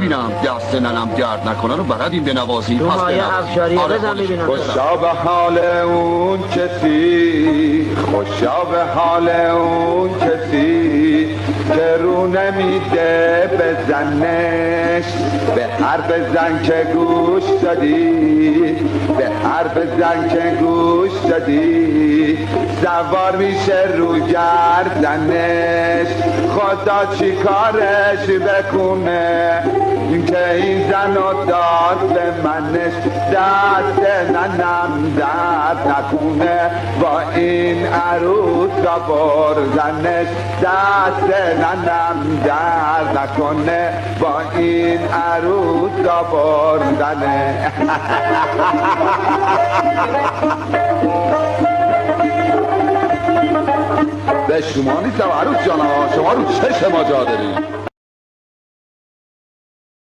ببینم دست ننم درد نکنه رو بلدیم بنوازی. تو مایه افشاریه بزن ببینم. خوشا به حال اون کسی، خوشا به حال اون کسی که رو نمیده به زنش، به حرف زن که گوش دادی، به حرف زن که گوش دادی سوار میشه رو گردنش. خدا چی کارش بکنه که این زن رو داد به منش، دست ننم درد نکنه با این عروس را بردنش، دست ننم درد نکنه با این عروس را بردنه. به شما نیستم عروس جانم، شما رو چشم ما جا دارید.